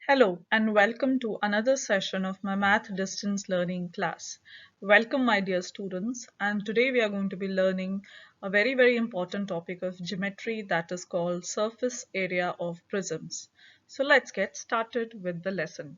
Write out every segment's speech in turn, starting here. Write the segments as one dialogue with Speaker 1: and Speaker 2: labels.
Speaker 1: Hello and welcome to another session of my math distance learning class. Welcome my dear students, and today we are going to be learning a very important topic of geometry that is called surface area of prisms. So let's get started with the lesson.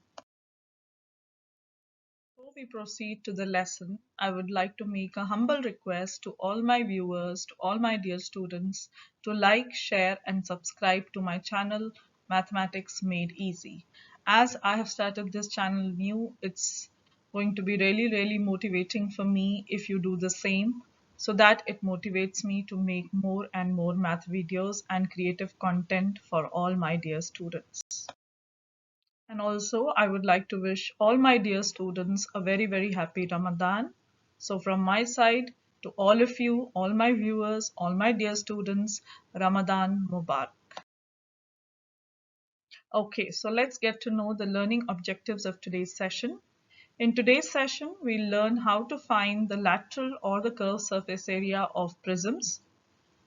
Speaker 1: Before we proceed to the lesson, I would like to make a humble request to all my viewers, to all my dear students, to like, share and subscribe to my channel Mathematics Made Easy. As I have started this channel new, it's going to be really motivating for me if you do the same, so that it motivates me to make more and more math videos and creative content for all my dear students. And also, I would like to wish all my dear students a very happy Ramadan. So from my side to all of you, all my viewers, all my dear students, Ramadan Mubarak. Okay, so let's get to know the learning objectives of today's session. In today's session, we'll learn how to find the lateral or the curved surface area of prisms.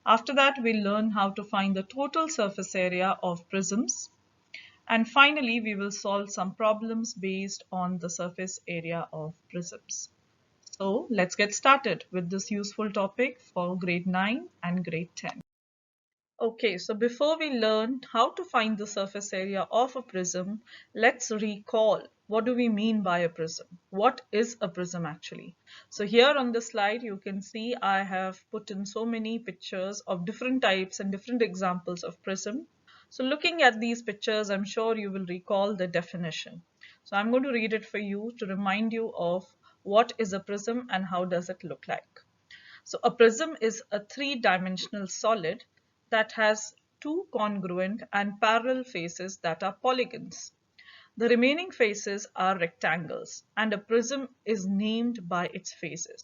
Speaker 1: After that, we'll learn how to find the total surface area of prisms. And finally, we will solve some problems based on the surface area of prisms. So let's get started with this useful topic for grade 9 and grade 10. Okay, so before we learn how to find the surface area of a prism, let's recall what do we mean by a prism? What is a prism actually? So here on the slide, you can see I have put in so many pictures of different types and different examples of prism. So looking at these pictures, I'm sure you will recall the definition. So I'm going to read it for you to remind you of what is a prism and how does it look like. So a prism is a three-dimensional solid that has two congruent and parallel faces that are polygons. The remaining faces are rectangles, and a prism is named by its faces.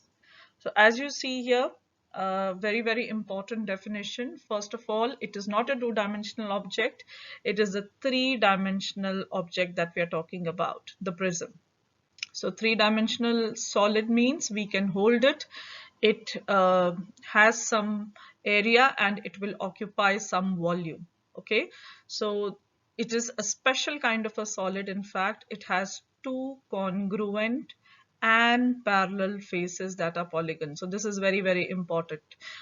Speaker 1: So as you see here, very important definition. First of all, it is not a two-dimensional object. It is a three-dimensional object that we are talking about, the prism. So three-dimensional solid means we can hold it. It has some area and it will occupy some volume. Okay, so it is a special kind of a solid. In fact, it has two congruent and parallel faces that are polygons. So this is very important.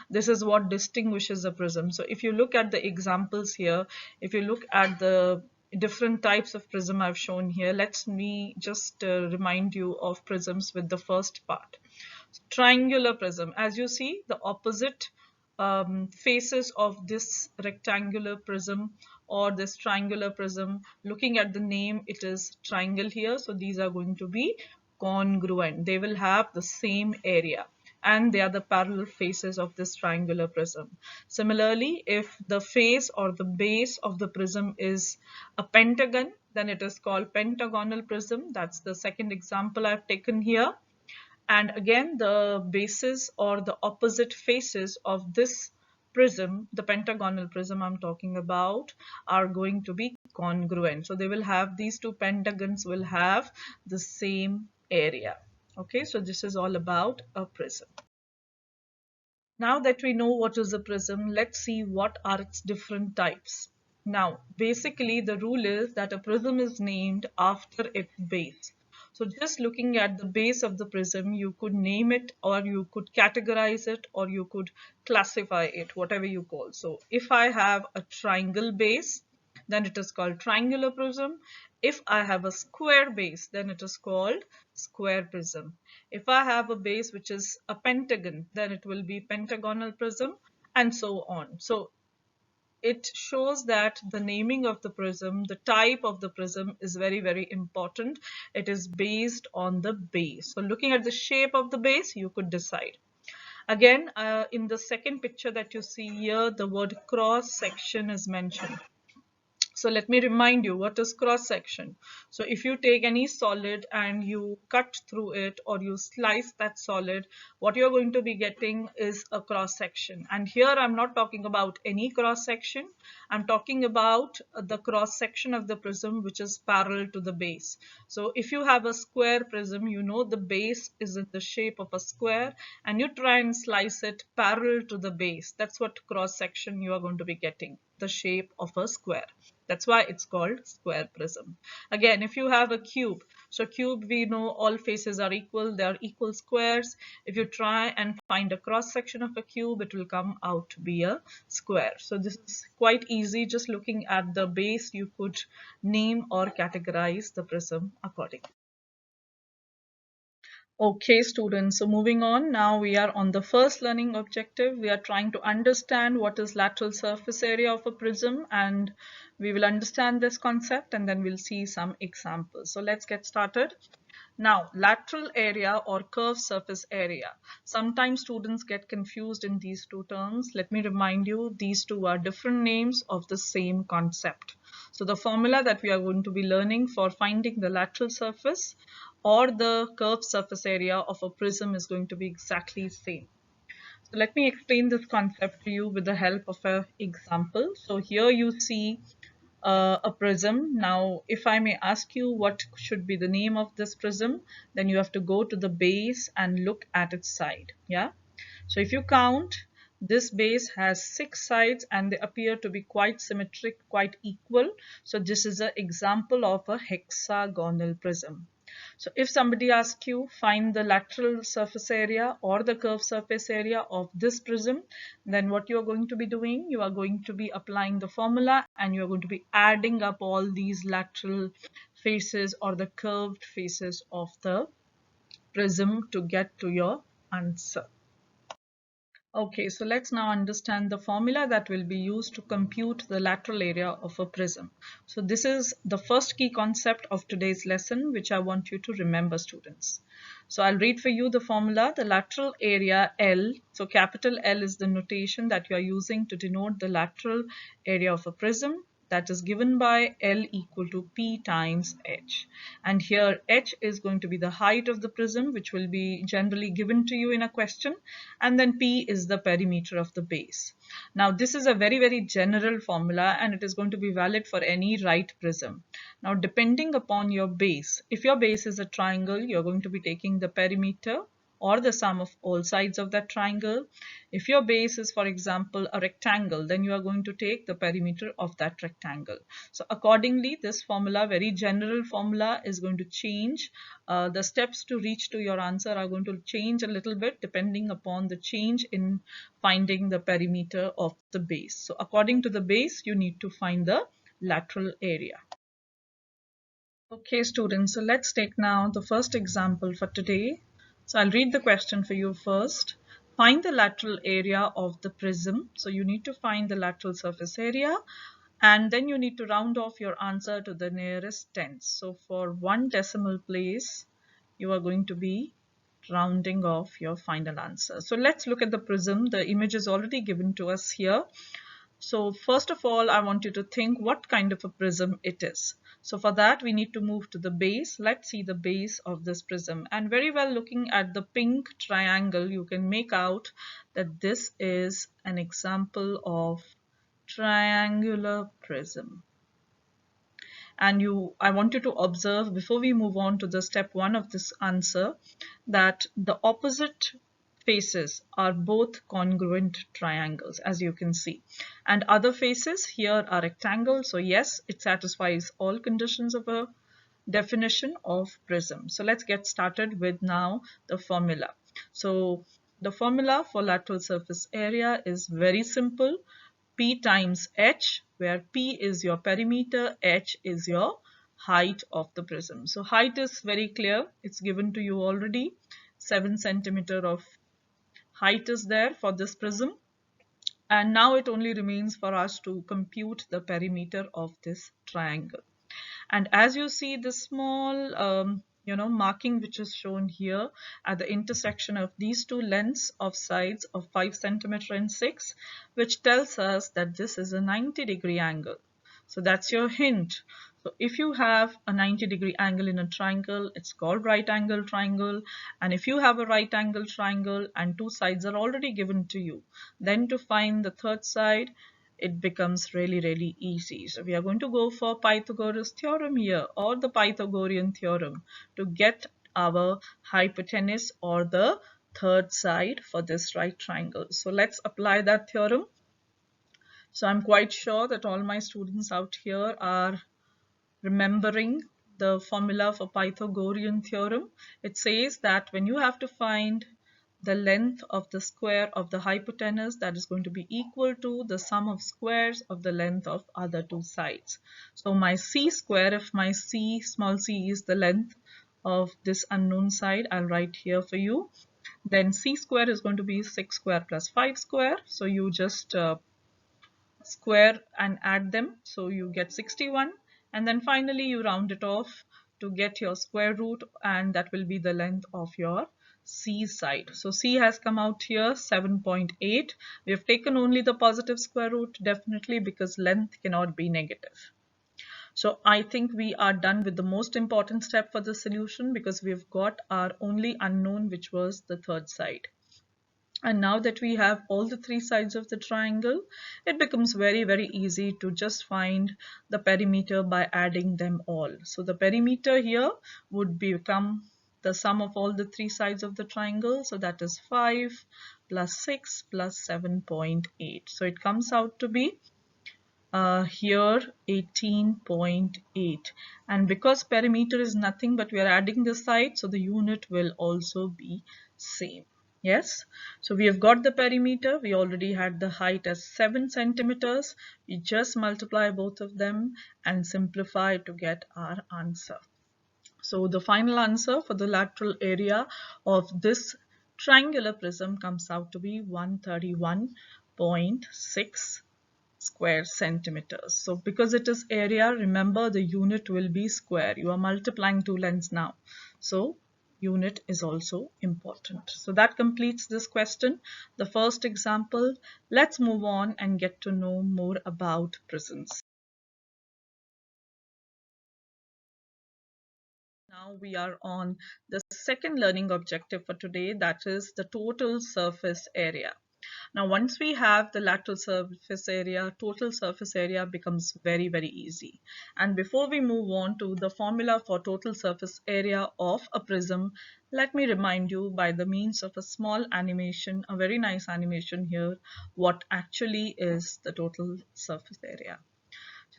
Speaker 1: This is what distinguishes a prism. So if you look at the examples here, if you look at the different types of prism I've shown here, let me just remind you of prisms with the first part. Triangular prism. As you see, the opposite faces of this rectangular prism or this triangular prism, looking at the name, it is triangle here. So these are going to be congruent. They will have the same area and they are the parallel faces of this triangular prism. Similarly, if the face or the base of the prism is a pentagon, then it is called pentagonal prism. That's the second example I've taken here. And again, the bases or the opposite faces of this prism, the pentagonal prism I'm talking about, are going to be congruent. So they will have, these two pentagons will have the same area. Okay, so this is all about a prism. Now that we know what is a prism, let's see what are its different types. Now, basically the rule is that a prism is named after its base. So just looking at the base of the prism, you could name it or you could categorize it or you could classify it, whatever you call. So if I have a triangle base, then it is called triangular prism. If I have a square base, then it is called square prism. If I have a base which is a pentagon, then it will be pentagonal prism, and so on. So it shows that the naming of the prism, the type of the prism is very important. It is based on the base. So looking at the shape of the base, you could decide. Again, in the second picture that you see here, the word cross section is mentioned. So let me remind you, what is cross section? So if you take any solid and you cut through it or you slice that solid, what you're going to be getting is a cross section. And here I'm not talking about any cross section. I'm talking about the cross section of the prism which is parallel to the base. So if you have a square prism, you know the base is in the shape of a square and you try and slice it parallel to the base. That's what cross section you are going to be getting. the shape of a square. That's why it's called square prism. Again, if you have a cube, so cube, we know all faces are equal, they are equal squares. If you try and find a cross section of a cube, it will come out to be a square. So this is quite easy. Just looking at the base, you could name or categorize the prism accordingly. Okay, students, so moving on, now we are on the first learning objective. We are trying to understand what is lateral surface area of a prism, and we will understand this concept and then we'll see some examples. So let's get started. Now, lateral area or curved surface area. Sometimes students get confused in these two terms. Let me remind you, these two are different names of the same concept. So the formula that we are going to be learning for finding the lateral surface or the curved surface area of a prism is going to be exactly same. So let me explain this concept to you with the help of an example. So here you see a prism. Now, if I may ask you what should be the name of this prism, then you have to go to the base and look at its side. Yeah. So if you count, this base has 6 sides and they appear to be quite symmetric, quite equal. So this is an example of a hexagonal prism. So if somebody asks you, find the lateral surface area or the curved surface area of this prism, then what you are going to be doing, you are going to be applying the formula and you are going to be adding up all these lateral faces or the curved faces of the prism to get to your answer. Okay, so let's now understand the formula that will be used to compute the lateral area of a prism. So this is the first key concept of today's lesson, which I want you to remember, students. So I'll read for you the formula. The lateral area L, so capital L is the notation that you are using to denote the lateral area of a prism. That is given by L equal to P times H. And here H is going to be the height of the prism, which will be generally given to you in a question. And then P is the perimeter of the base. Now this is a very, very general formula and it is going to be valid for any right prism. Now depending upon your base, if your base is a triangle, you're going to be taking the perimeter or the sum of all sides of that triangle. If your base is, for example, a rectangle, then you are going to take the perimeter of that rectangle. So accordingly, this formula, very general formula, is going to change. The steps to reach to your answer are going to change a little bit depending upon the change in finding the perimeter of the base. So according to the base, you need to find the lateral area. Okay, students, so let's take now the first example for today. So I'll read the question for you first. Find the lateral area of the prism. So you need to find the lateral surface area and then you need to round off your answer to the nearest tens. So for 1 decimal place, you are going to be rounding off your final answer. So let's look at the prism. The image is already given to us here. So first of all, I want you to think what kind of a prism it is. So for that, we need to move to the base. Let's see the base of this prism. And very well, looking at the pink triangle, you can make out that this is an example of triangular prism. And I want you to observe before we move on to the step 1 of this answer that the opposite faces are both congruent triangles, as you can see, and other faces here are rectangles. So yes, it satisfies all conditions of a definition of prism. So let's get started with now the formula. So the formula for lateral surface area is very simple. P times H, where P is your perimeter, H is your height of the prism. So height is very clear. It's given to you already. 7 centimeter of height is there for this prism. And now it only remains for us to compute the perimeter of this triangle. And as you see this small marking which is shown here at the intersection of these two lengths of sides of 5 centimeter and 6, which tells us that this is a 90-degree angle. So that's your hint. So if you have a 90-degree angle in a triangle, it's called right angle triangle. And if you have a right angle triangle and 2 sides are already given to you, then to find the third side, it becomes really, really easy. So we are going to go for Pythagoras theorem here, or the Pythagorean theorem, to get our hypotenuse or the third side for this right triangle. So let's apply that theorem. So I'm quite sure that all my students out here are remembering the formula for Pythagorean theorem. It says that when you have to find the length of the square of the hypotenuse, that is going to be equal to the sum of squares of the length of other two sides. So my c square, if my c, small c, is the length of this unknown side, I'll write here for you. Then c square is going to be 6 square plus 5 square. So you just square and add them, so you get 61, and then finally you round it off to get your square root, and that will be the length of your C side. So C has come out here 7.8. We have taken only the positive square root, definitely, because length cannot be negative. So I think we are done with the most important step for the solution, because we've got our only unknown, which was the third side. And now that we have all the three sides of the triangle, it becomes very, very easy to just find the perimeter by adding them all. So the perimeter here would become the sum of all the three sides of the triangle. So that is 5 plus 6 plus 7.8. So it comes out to be here 18.8, and because perimeter is nothing but we are adding the side, so the unit will also be same. Yes, so we have got the perimeter. We already had the height as 7 centimeters. We just multiply both of them and simplify to get our answer. So the final answer for the lateral area of this triangular prism comes out to be 131.6 square centimeters. So because it is area, remember the unit will be square. You are multiplying two lengths now. So unit is also important. So that completes this question, the first example. Let's move on and get to know more about prisms. Now we are on the second learning objective for today, that is the total surface area. Now, once we have the lateral surface area, total surface area becomes very, very easy. And before we move on to the formula for total surface area of a prism, let me remind you by the means of a small animation, a very nice animation here, what actually is the total surface area.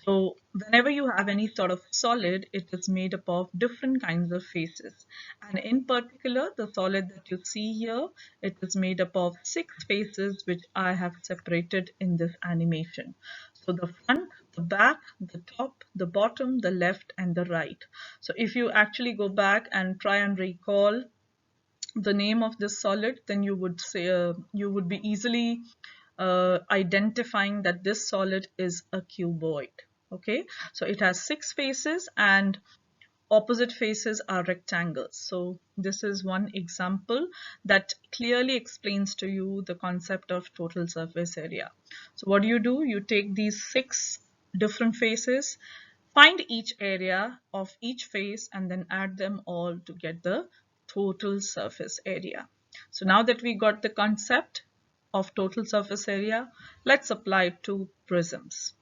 Speaker 1: So whenever you have any sort of solid, it is made up of different kinds of faces. And in particular, the solid that you see here, it is made up of 6 faces, which I have separated in this animation. So the front, the back, the top, the bottom, the left, and the right. So if you actually go back and try and recall the name of this solid, then you would say you would be easily identifying that this solid is a cuboid. Okay, so it has 6 faces and opposite faces are rectangles. So this is one example that clearly explains to you the concept of total surface area. So what do? You take these 6 different faces, find each area of each face, and then add them all to get the total surface area. So now that we got the concept of total surface area, let's apply it to prisms.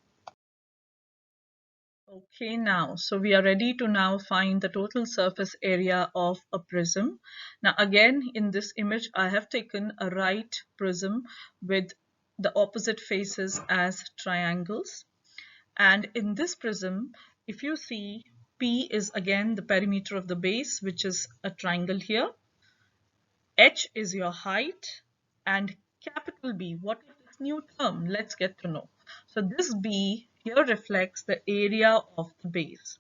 Speaker 1: Okay, now, so we are ready to now find the total surface area of a prism. Now again, in this image, I have taken a right prism with the opposite faces as triangles. And in this prism, if you see, P is again the perimeter of the base, which is a triangle here. H is your height, and capital B, what is this new term? Let's get to know. So this B here reflects the area of the base.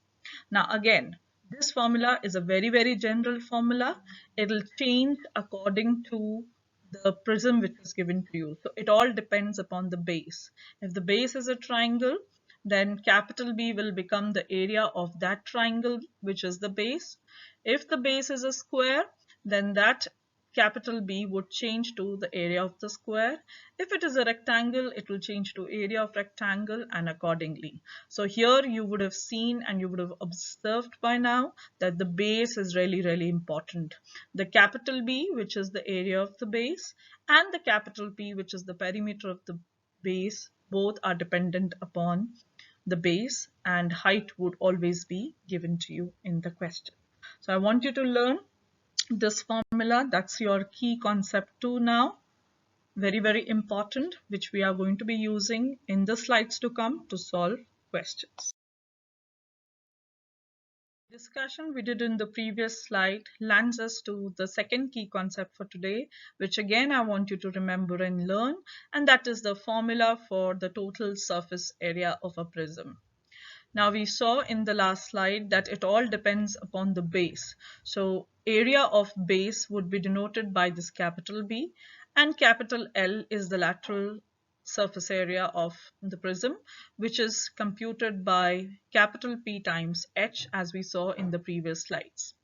Speaker 1: Now again, this formula is a very, very general formula. It will change according to the prism which is given to you. So it all depends upon the base. If the base is a triangle, then capital B will become the area of that triangle, which is the base. If the base is a square, then that capital B would change to the area of the square. If it is a rectangle, it will change to area of rectangle, and accordingly. So here you would have seen and you would have observed by now that the base is really, really important. The capital B, which is the area of the base, and the capital P, which is the perimeter of the base, both are dependent upon the base, and height would always be given to you in the question. So I want you to learn this formula. That's your key concept 2 now. very, very important, which we are going to be using in the slides to come to solve questions. Discussion we did in the previous slide lands us to the second key concept for today, which again I want you to remember and learn, and that is the formula for the total surface area of a prism. Now we saw in the last slide that it all depends upon the base. So area of base would be denoted by this capital B, and capital L is the lateral surface area of the prism, which is computed by capital P times H, as we saw in the previous slides.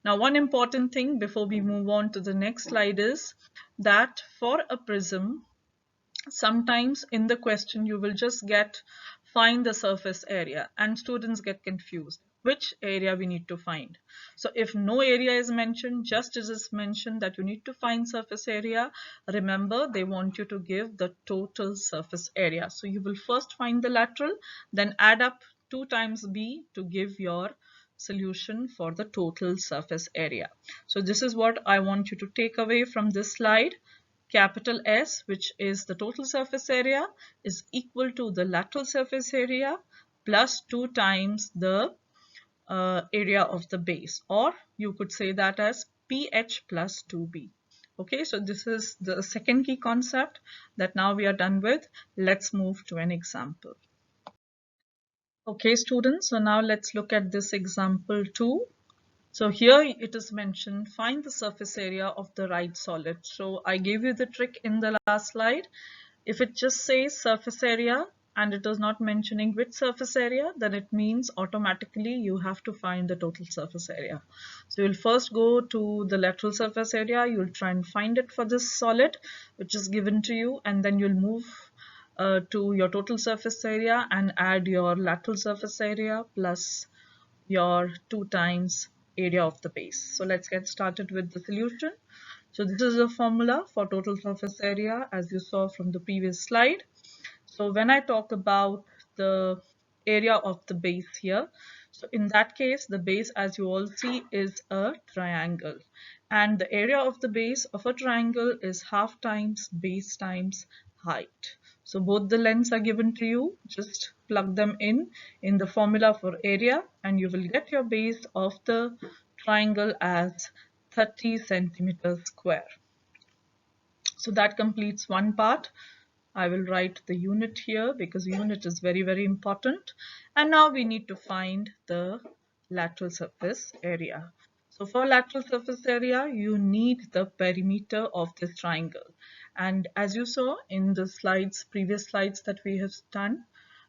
Speaker 1: Now, one important thing before we move on to the next slide is that for a prism, sometimes in the question you will just get find the surface area, and students get confused which area we need to find. So if no area is mentioned, just as is mentioned that you need to find surface area, remember they want you to give the total surface area. So you will first find the lateral, then add up 2 times b to give your solution for the total surface area. So this is what I want you to take away from this slide. Capital S, which is the total surface area, is equal to the lateral surface area plus 2 times the area of the base, or you could say that as PH plus 2B. Okay, so this is the second key concept that now we are done with. Let's move to an example. Okay, students, so now let's look at this example 2. So here it is mentioned, find the surface area of the right solid. So I gave you the trick in the last slide. If it just says surface area and it is not mentioning which surface area, then it means automatically you have to find the total surface area. So you'll first go to the lateral surface area, you'll try and find it for this solid which is given to you, and then you'll move to your total surface area and add your lateral surface area plus your 2 times area of the base. So let's get started with the solution. So this is the formula for total surface area as you saw from the previous slide. So when I talk about the area of the base here, so in that case the base, as you all see, is a triangle, and the area of the base of a triangle is half times base times height. So both the lengths are given to you, just plug them in the formula for area, and you will get your base of the triangle as 30 centimeters square. So that completes one part. I will write the unit here because unit is very, very important. And now we need to find the lateral surface area. So for lateral surface area, you need the perimeter of this triangle. And as you saw in the slides, previous slides that we have done,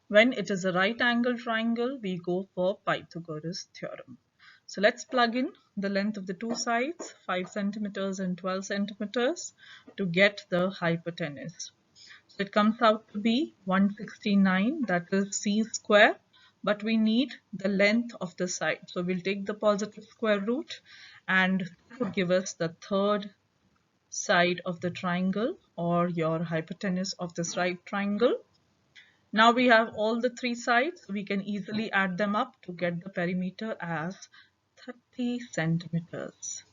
Speaker 1: when it is a right angle triangle, we go for Pythagoras theorem. So let's plug in the length of the two sides, 5 centimeters and 12 centimeters, to get the hypotenuse. So it comes out to be 169, that is c square, but we need the length of the side. So we'll take the positive square root, and it would give us the third side of the triangle, or your hypotenuse of this right triangle. Now we have all the three sides. We can easily add them up to get the perimeter as 30 centimeters.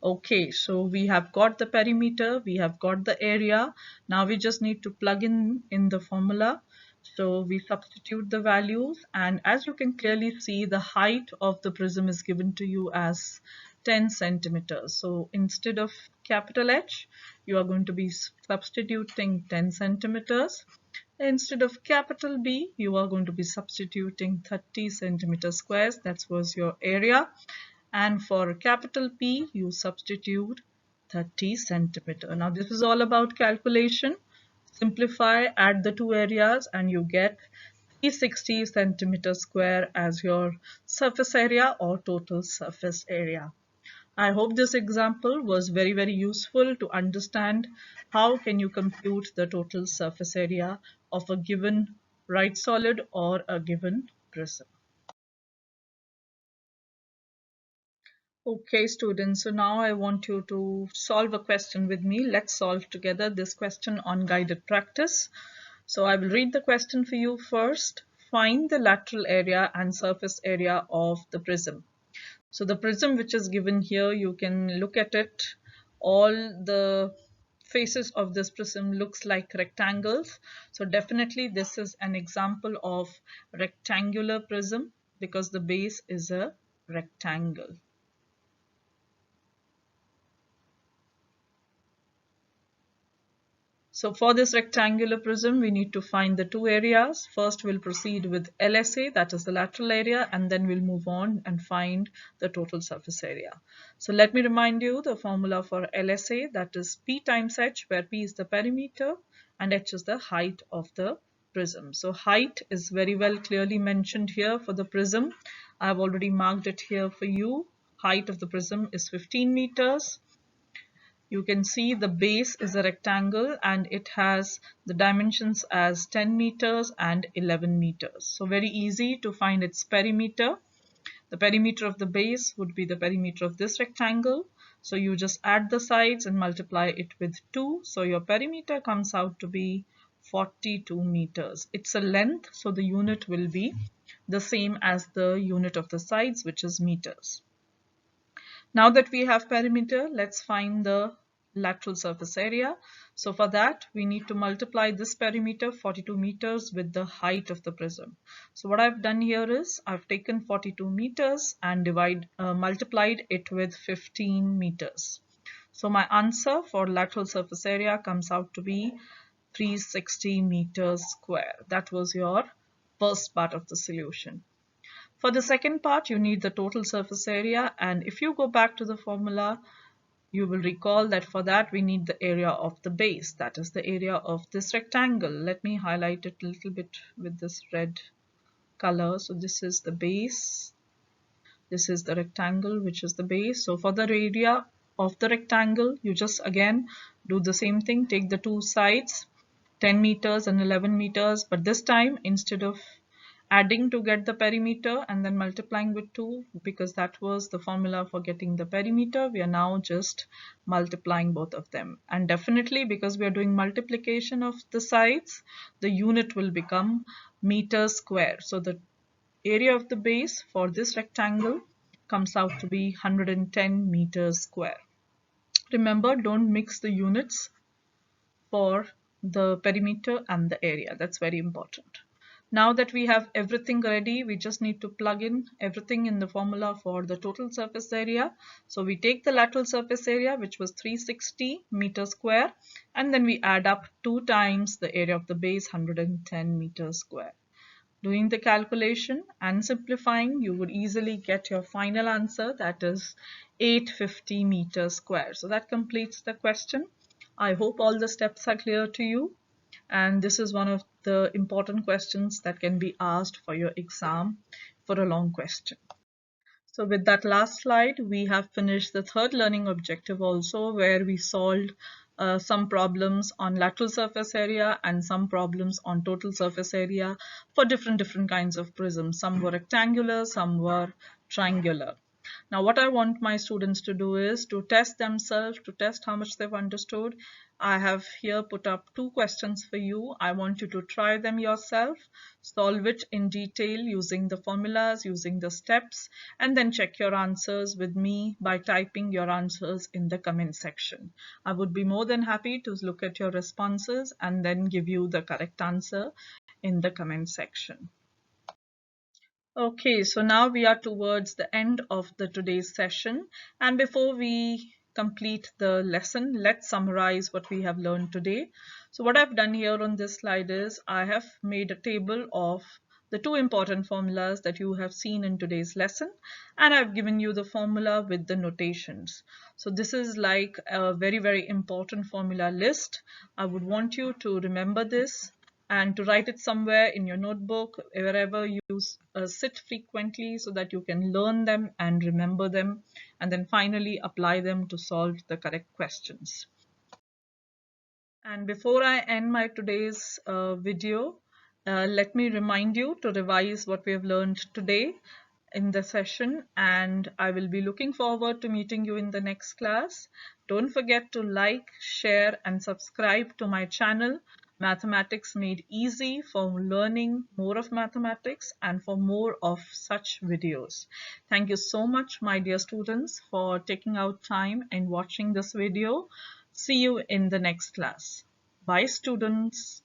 Speaker 1: Okay, so we have got the perimeter, we have got the area. Now we just need to plug in the formula. So we substitute the values, and as you can clearly see, the height of the prism is given to you as 10 centimeters. So instead of capital H, you are going to be substituting 10 centimeters. Instead of capital B, you are going to be substituting 30 centimeter squares. That was your area. And for capital P, you substitute 30 centimeter. Now this is all about calculation. Simplify, add the two areas, and you get 360 centimeter square as your surface area or total surface area. I hope this example was very, very useful to understand how can you compute the total surface area of a given right solid or a given prism. Okay, students, so now I want you to solve a question with me. Let's solve together this question on guided practice. So I will read the question for you first. Find the lateral area and surface area of the prism. So the prism which is given here, you can look at it. All the faces of this prism looks like rectangles. So definitely this is an example of rectangular prism because the base is a rectangle. So for this rectangular prism, we need to find the two areas. First, we'll proceed with LSA, that is the lateral area, and then we'll move on and find the total surface area. So let me remind you the formula for LSA, that is P times H, where P is the perimeter and H is the height of the prism. So height is very well clearly mentioned here for the prism. I've already marked it here for you. Height of the prism is 15 meters. You can see the base is a rectangle and it has the dimensions as 10 meters and 11 meters. So very easy to find its perimeter. The perimeter of the base would be the perimeter of this rectangle. So you just add the sides and multiply it with 2. So your perimeter comes out to be 42 meters. It's a length, so the unit will be the same as the unit of the sides, which is meters. Now that we have perimeter, let's find the lateral surface area. So for that, we need to multiply this perimeter 42 meters with the height of the prism. So what I've done here is I've taken 42 meters and multiplied it with 15 meters. So my answer for lateral surface area comes out to be 360 meters square. That was your first part of the solution. For the second part, you need the total surface area, and if you go back to the formula, you will recall that for that we need the area of the base, that is the area of this rectangle. Let me highlight it a little bit with this red color. So this is the base, this is the rectangle, which is the base. So for the area of the rectangle, you just again do the same thing, take the two sides, 10 meters and 11 meters, but this time instead of adding to get the perimeter and then multiplying with 2, because that was the formula for getting the perimeter, we are now just multiplying both of them. And definitely because we are doing multiplication of the sides, the unit will become meters square. So the area of the base for this rectangle comes out to be 110 meters square. Remember, don't mix the units for the perimeter and the area. That's very important. Now that we have everything ready, we just need to plug in everything in the formula for the total surface area. So we take the lateral surface area, which was 360 meters square, and then we add up 2 times the area of the base, 110 meters square. Doing the calculation and simplifying, you would easily get your final answer, that is 850 meters square. So that completes the question. I hope all the steps are clear to you, and this is one of the important questions that can be asked for your exam for a long question. So with that last slide, we have finished the third learning objective also, where we solved some problems on lateral surface area and some problems on total surface area for different kinds of prisms. Some were rectangular, some were triangular. Now what I want my students to do is to test themselves, to test how much they've understood. I have here put up 2 questions for you. I want you to try them yourself, solve it in detail using the formulas, using the steps, and then check your answers with me by typing your answers in the comment section. I would be more than happy to look at your responses and then give you the correct answer in the comment section. Okay, so now we are towards the end of the today's session, and before we complete the lesson, let's summarize what we have learned today. So what I've done here on this slide is I have made a table of the 2 important formulas that you have seen in today's lesson, and I've given you the formula with the notations. So this is like a very important formula list. I would want you to remember this and to write it somewhere in your notebook, wherever you sit frequently, so that you can learn them and remember them, and then finally apply them to solve the correct questions. And before I end my today's video, let me remind you to revise what we have learned today in the session, and I will be looking forward to meeting you in the next class. Don't forget to like, share and subscribe to my channel, Mathematics Made Easy, for learning more of mathematics and for more of such videos. Thank you so much, my dear students, for taking out time and watching this video. See you in the next class. Bye, students.